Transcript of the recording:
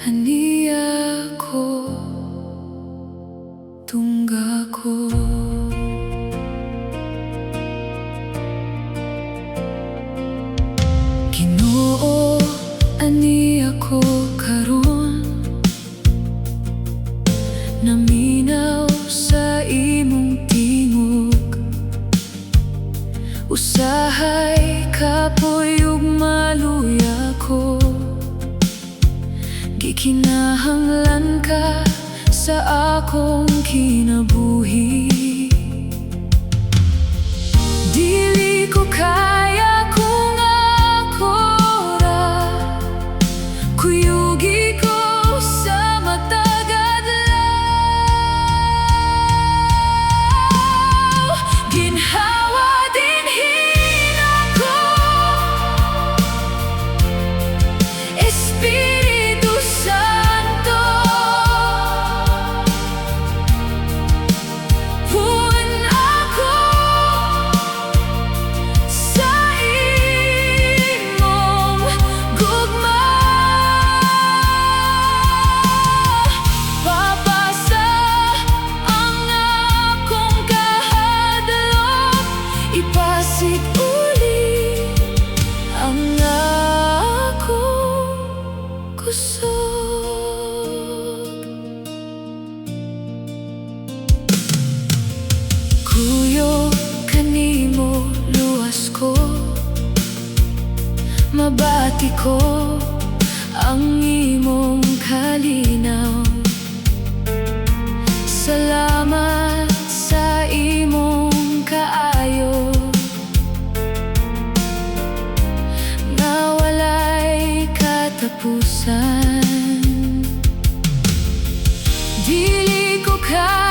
Ania ko, dungga ko. Ginoo, Ania ko karon, naminaw sa imong tingog. Usahay, kapoy ug maluya ko. Gikinahanglan ka sa akong kinabuhi. Dili ko kaya kung ako ra, kuyugi ko sa matag adlaw. Ginhawa dinhi nako, Espiritu Santo, puan ako sa imong gugma. Papasa ang akong kahadlok, ipasig-uli ang akong kusog. Kuyog Kanimo luwas ko, mabati ko ang imong kalinaw. Salamat sa imong kaayo, na walay katapusan. Dili ko kaya